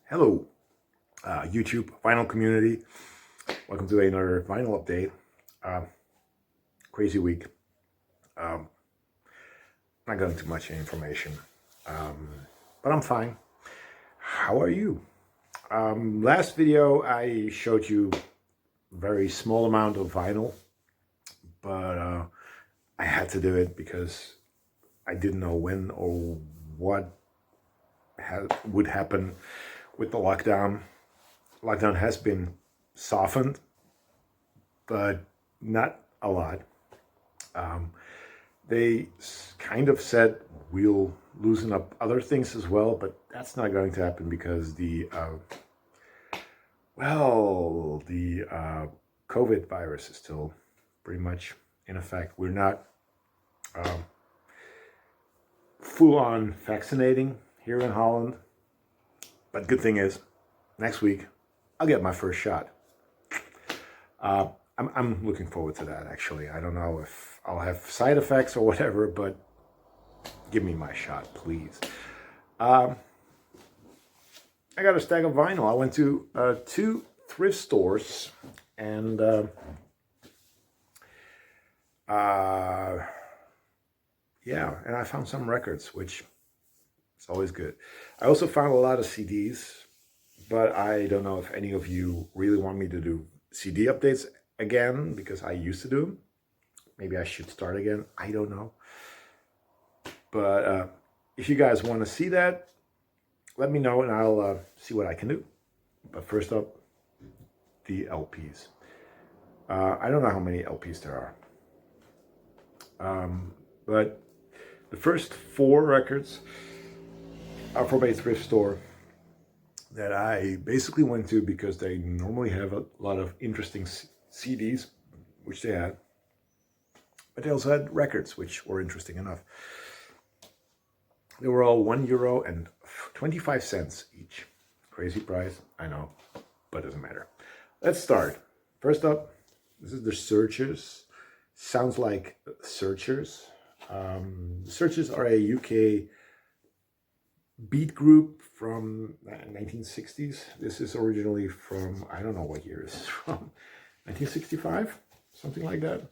Hello, YouTube vinyl community. Welcome to another vinyl update. Crazy week. Not going into much information, but I'm fine. How are you? Last video I showed you a very small amount of vinyl, but I had to do it because I didn't know when or what would happen with the lockdown. Lockdown has been softened, but not a lot. They kind of said we'll loosen up other things as well, but that's not going to happen because the COVID virus is still pretty much in effect. We're not full on vaccinating here in Holland, but good thing is next week I'll get my first shot. I'm looking forward to that, actually. I don't know if I'll have side effects or whatever, but give me my shot, please. I got a stack of vinyl. I went to 2 thrift stores and yeah, and I found some records, which is always good. I also found a lot of CDs, but I don't know if any of you really want me to do CD updates again, because I used to do them. Maybe I should start again. I don't know. But if you guys want to see that, let me know and I'll see what I can do. But first up, the LPs. I don't know how many LPs there are. But the first 4 records are from a thrift store that I basically went to because they normally have a lot of interesting CDs, which they had, but they also had records, which were interesting enough. They were all €1.25 each. Crazy price, I know, but it doesn't matter. Let's start. First up, this is the Searchers. Sounds like Searchers. The Searchers are a UK beat group from 1960s. This is originally from, I don't know what year this is from, 1965, something like that.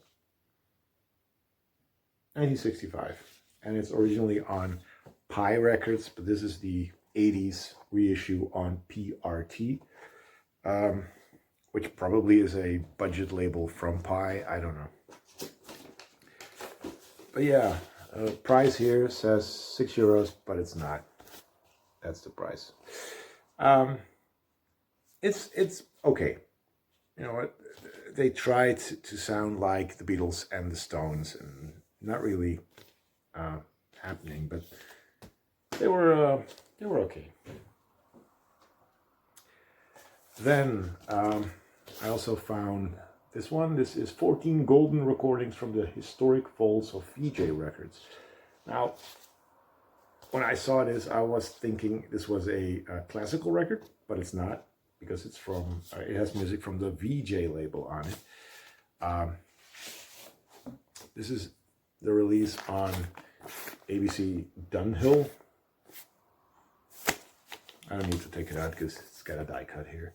1965, and it's originally on Pi Records, but this is the 80s reissue on PRT, which probably is a budget label from Pi, I don't know. But yeah, price here says €6, but it's not. That's the price. It's okay. You know what? They tried to sound like the Beatles and the Stones, and not really happening, but they were okay. Then I also found this one. This is 14 golden recordings from the historic vaults of VJ Records. Now, when I saw this, I was thinking this was a classical record, but it's not, because it's from, it has music from the VJ label on it. This is the release on ABC Dunhill. I don't need to take it out because it's got a die cut here.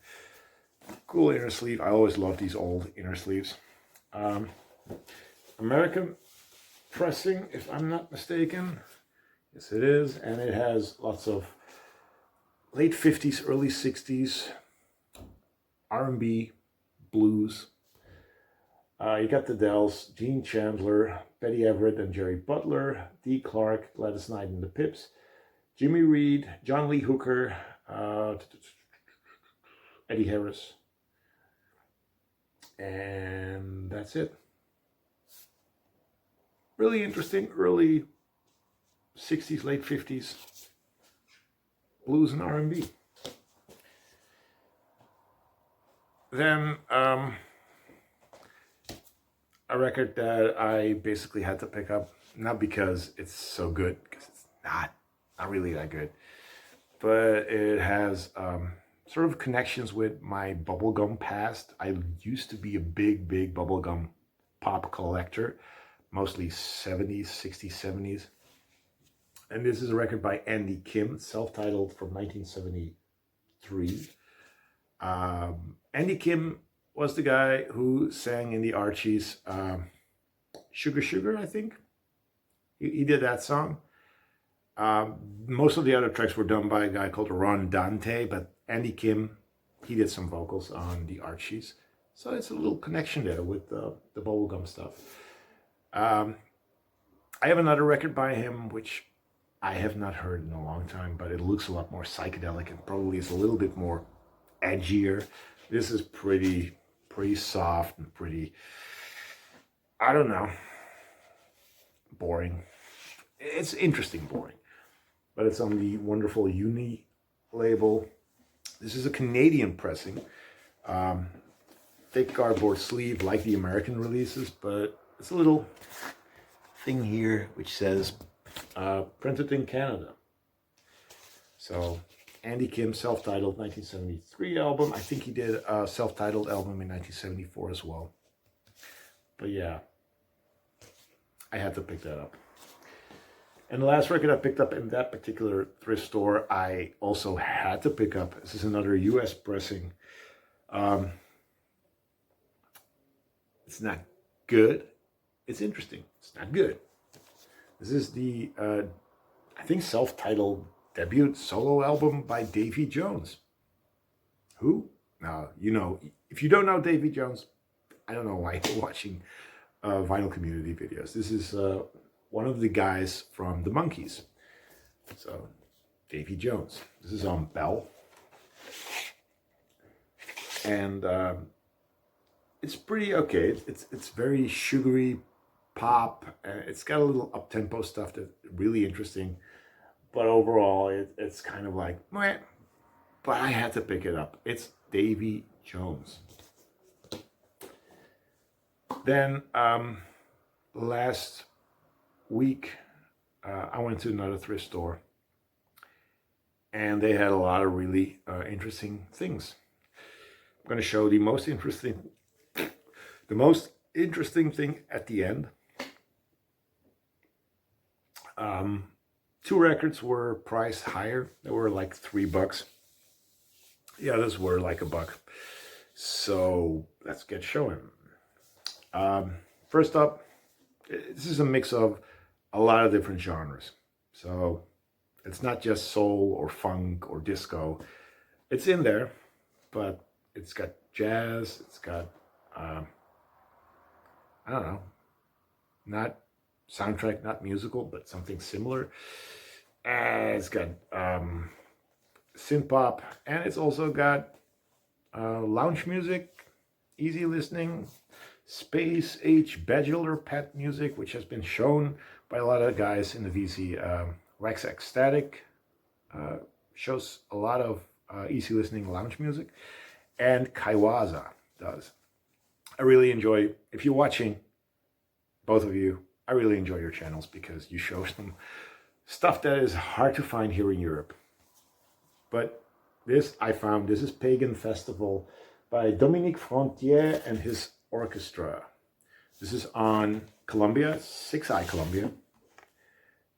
Cool inner sleeve. I always love these old inner sleeves. American pressing, if I'm not mistaken. Yes, it is, and it has lots of late 50s, early 60s R&B, blues. You got the Dells, Gene Chandler, Betty Everett and Jerry Butler, Dee Clark, Gladys Knight and the Pips, Jimmy Reed, John Lee Hooker, Eddie Harris, and that's it. Really interesting early 60s, late 50s blues and R&B. Then a record that I basically had to pick up, not because it's so good, because it's not really that good, but it has sort of connections with my bubblegum past. I used to be a big bubblegum pop collector, mostly 70s, 60s, 70s. And this is a record by Andy Kim, self-titled, from 1972. 1973. Andy Kim was the guy who sang in the Archies, Sugar Sugar, I think. He did that song. Most of the other tracks were done by a guy called Ron Dante, but Andy Kim, he did some vocals on the Archies. So it's a little connection there with the bubblegum stuff. I have another record by him, which I have not heard in a long time, but it looks a lot more psychedelic and probably is a little bit more edgier. This is pretty soft and pretty, I don't know, boring. It's interesting boring, but it's on the wonderful Uni label. This is a Canadian pressing. Thick cardboard sleeve like the American releases, but it's a little thing here which says printed in Canada. So Andy Kim, self-titled 1973 album. I think he did a self-titled album in 1974 as well. But yeah, I had to pick that up. And the last record I picked up in that particular thrift store, I also had to pick up. This is another US pressing. It's not good. It's interesting. It's not good. This is the, I think, self-titled debut solo album by Davey Jones. Who? Now, you know, if you don't know Davey Jones, I don't know why you're watching vinyl community videos. This is one of the guys from the Monkees. So, Davey Jones. This is on Bell. And it's pretty okay. It's very sugary pop. It's got a little up-tempo stuff that's really interesting. But overall, it's kind of like, meh. But I had to pick it up. It's Davey Jones. Then last week, I went to another thrift store, and they had a lot of really interesting things. I'm going to show the most interesting thing at the end. Two records were priced higher. They were like $3. The others were like $1. So let's get showing. First up, this is a mix of a lot of different genres. So it's not just soul or funk or disco. It's in there, but it's got jazz. It's got, I don't know, not soundtrack, not musical, but something similar. It's got synth pop, and it's also got lounge music, easy listening, space age bachelor pet music, which has been shown by a lot of guys in the VC. Wax Ecstatic shows a lot of easy listening lounge music, and Kaiwaza does. I really enjoy, if you're watching, both of you, I really enjoy your channels because you show some stuff that is hard to find here in Europe. But this I found, this is Pagan Festival by Dominique Frontier and his orchestra. This is on Columbia, 6i Columbia.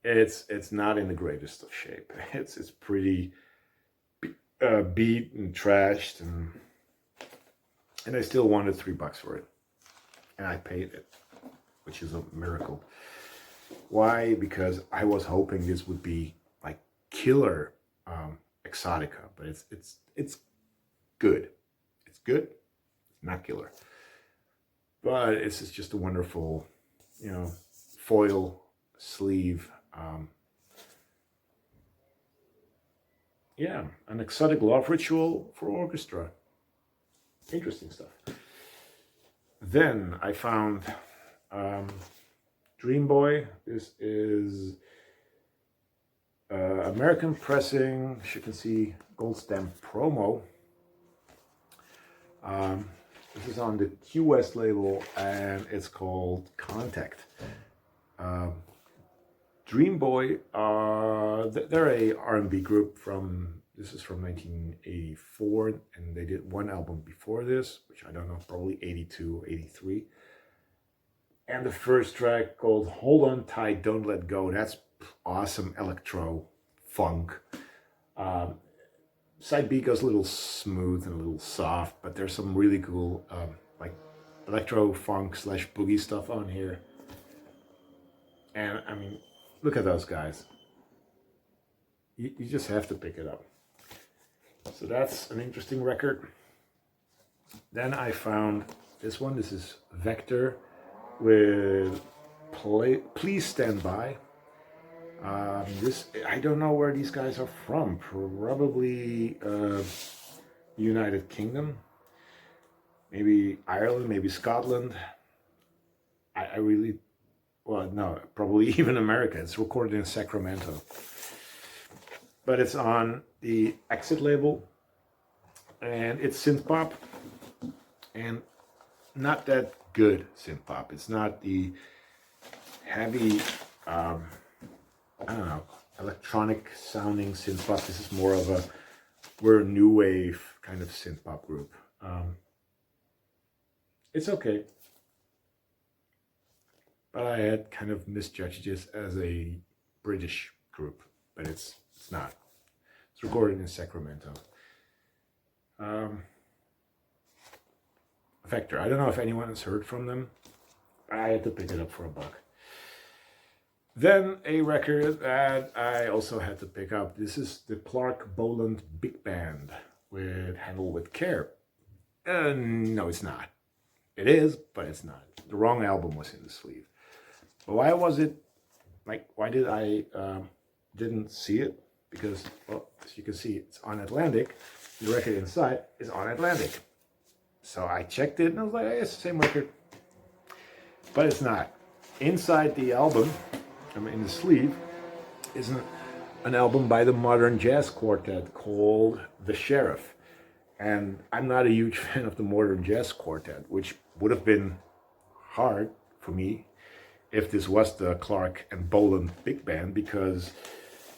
It's not in the greatest of shape. It's pretty beat and trashed, and I still wanted $3 for it, and I paid it, which is a miracle. Why? Because I was hoping this would be like killer Exotica, but it's good. It's good, not killer. But it's just a wonderful, you know, foil sleeve. Yeah, an exotic love ritual for orchestra. Interesting stuff. Then I found Dream Boy. This is American pressing. As you can see, gold stamp promo. This is on the Q West label, and it's called Contact. Dream Boy, they're a R&B group this is from 1984, and they did one album before this, which I don't know, probably 82, 83. And the first track called Hold On Tight, Don't Let Go, that's awesome electro funk. Side B goes a little smooth and a little soft, but there's some really cool like electro funk slash boogie stuff on here. And I mean, look at those guys. You just have to pick it up. So that's an interesting record. Then I found this one. This is Vector with Please Stand By. This, I don't know where these guys are from. Probably United Kingdom. Maybe Ireland, maybe Scotland. I really, well, no, probably even America. It's recorded in Sacramento. But it's on the Exit label. And it's synth pop. And not that good synth pop. It's not the heavy, I don't know, electronic sounding synth pop. This is more of a, we're a new wave kind of synth pop group. It's okay. But I had kind of misjudged this as a British group, but it's not. It's recorded in Sacramento. Vector. I don't know if anyone has heard from them. I had to pick it up for $1. Then a record that I also had to pick up. This is the Clark Boland Big Band with Handle With Care. No, it's not. It is, but it's not. The wrong album was in the sleeve. But why was it, like, why did I didn't see it? Because, well, as you can see, it's on Atlantic. The record inside is on Atlantic. So I checked it and I was like, hey, it's the same record. But it's not. Inside the album, I mean, in the sleeve, is an album by the Modern Jazz Quartet called The Sheriff. And I'm not a huge fan of the Modern Jazz Quartet, which would have been hard for me if this was the Clark and Boland Big Band, because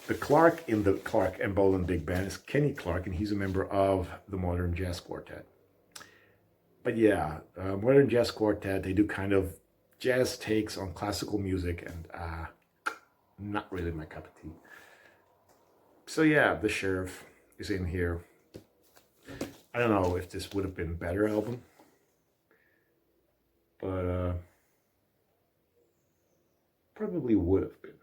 the Clark in the Clark and Boland Big Band is Kenny Clark, and he's a member of the Modern Jazz Quartet. But yeah, Modern Jazz Quartet, they do kind of jazz takes on classical music, and not really my cup of tea. So yeah, The Sheriff is in here. I don't know if this would have been a better album, but probably would have been.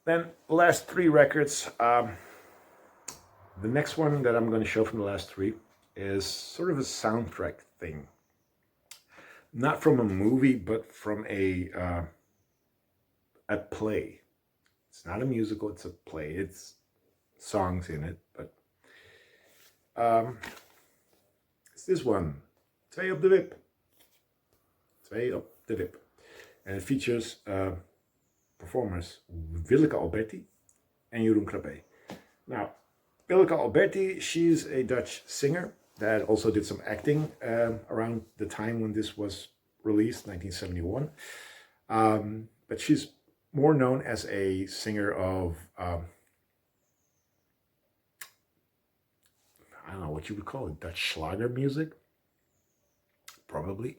Then the last 3 records. The next one that I'm going to show from the last 3 is sort of a soundtrack thing. Not from a movie, but from a play. It's not a musical, it's a play. It's songs in it, but it's this one. Twee op de Wip. Twee op de Wip. And it features performers Willeke Alberti and Jeroen Krabbe. Now, Willeke Alberti, she's a Dutch singer that also did some acting around the time when this was released, 1971. But she's more known as a singer of, I don't know what you would call it, Dutch Schlager music, probably.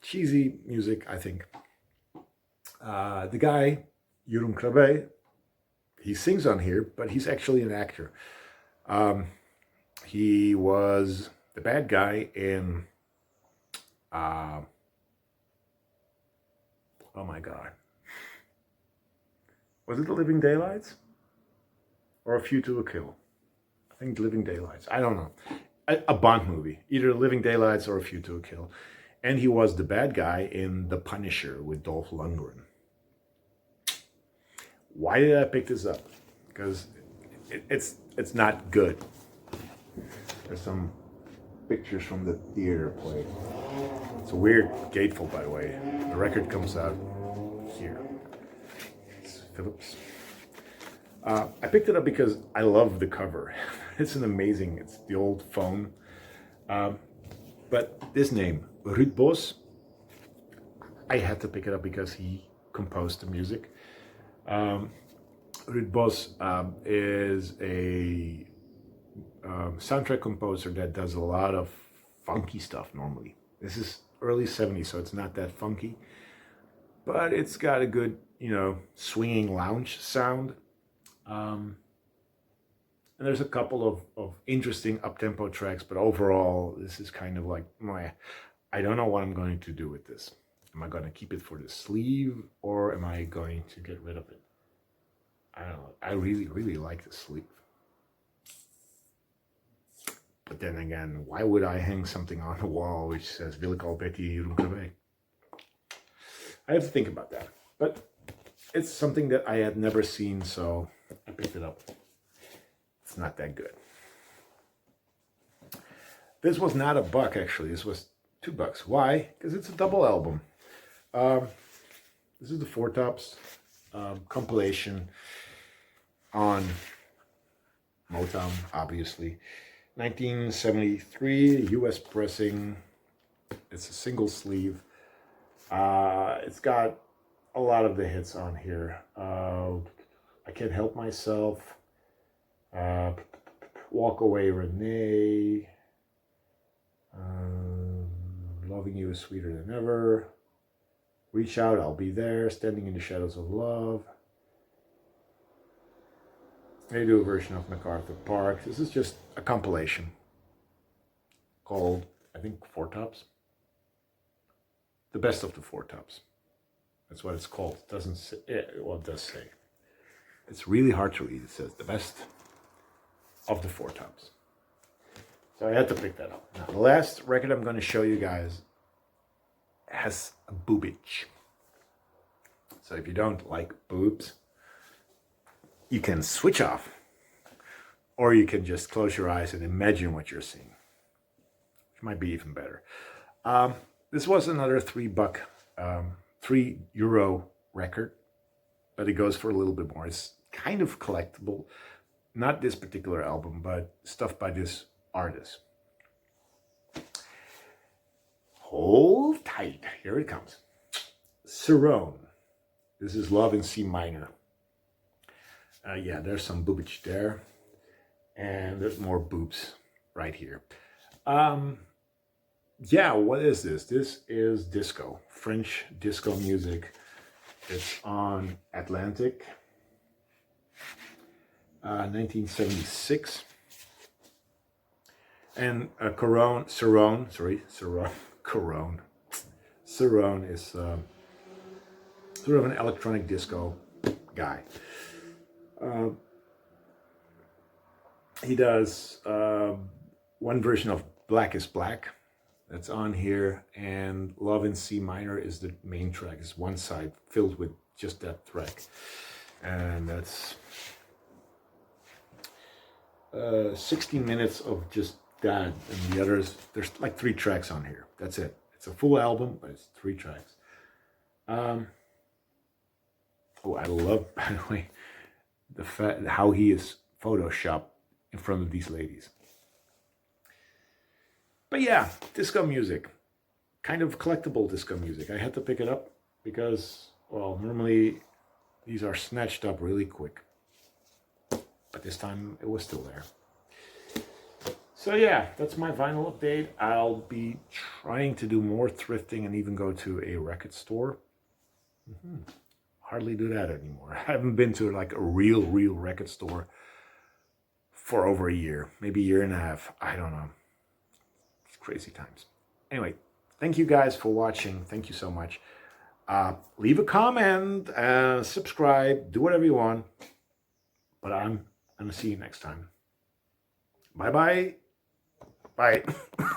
Cheesy music, I think. The guy, Jeroen Krabbe, he sings on here, but he's actually an actor. He was the bad guy in, oh my God. Was it The Living Daylights? Or A View to a Kill? I think Living Daylights. I don't know. A Bond movie. Either Living Daylights or A View to a Kill. And he was the bad guy in The Punisher with Dolph Lundgren. Why did I pick this up? Because it's not good. There's some pictures from the theater play. It's a weird gatefold, by the way. The record comes out here. It's Philips. I picked it up because I love the cover. It's the old phone. But this name, Ruud Bos, I had to pick it up because he composed the music. Ruud Bos is a soundtrack composer that does a lot of funky stuff normally. This is early 70s, so it's not that funky. But it's got a good, swinging lounge sound. And there's a couple of interesting up-tempo tracks, but overall, this is kind of like, I don't know what I'm going to do with this. Am I going to keep it for the sleeve, or am I going to get rid of it? I don't know. I really, really like the sleeve. But then again, why would I hang something on the wall which says Wil ik al Betty Roekerbij? I have to think about that. But it's something that I had never seen, so I picked it up. It's not that good. This was not $1, actually. This was $2. Why? Because it's a double album. This is the Four Tops compilation on Motown, obviously. 1973, US pressing. It's a single sleeve. It's got a lot of the hits on here. I Can't Help Myself. Walk Away Renee. Loving You Is Sweeter Than Ever. Reach Out, I'll Be There. Standing in the Shadows of Love. They do a version of MacArthur Park. This is just a compilation called, I think, Four Tops. The Best of the Four Tops. That's what it's called. It doesn't say, well, it does say. It's really hard to read. It says the best of the Four Tops. So I had to pick that up. Now, the last record I'm going to show you guys has a boobage. So if you don't like boobs, you can switch off, or you can just close your eyes and imagine what you're seeing, which might be even better. This was another $3 €3 record, but it goes for a little bit more. It's kind of collectible, not this particular album, but stuff by this artist. Hold tight, here it comes. Cerrone. This is Love in C minor. Yeah, there's some boobage there, and there's more boobs right here. Yeah, what is this? This is disco, French disco music. It's on Atlantic, 1976. And Cerrone is sort of an electronic disco guy. He does one version of Black is Black that's on here, and Love in C minor is the main track. It's one side filled with just that track, and that's 16 minutes of just that, and the others, there's like 3 tracks on here. That's it. It's a full album, but it's 3 tracks. Oh, I love, by the way, the fact how he is photoshopped in front of these ladies. But yeah, disco music, kind of collectible disco music. I had to pick it up because, well, normally these are snatched up really quick, but this time it was still there. So yeah, that's my vinyl update. I'll be trying to do more thrifting and even go to a record store. Hardly do that anymore. I haven't been to like a real record store for over a year, maybe a year and a half. I don't know. It's crazy times. Anyway, thank you guys for watching. Thank you so much. Leave a comment, subscribe, do whatever you want. But I'm going to see you next time. Bye-bye. Bye.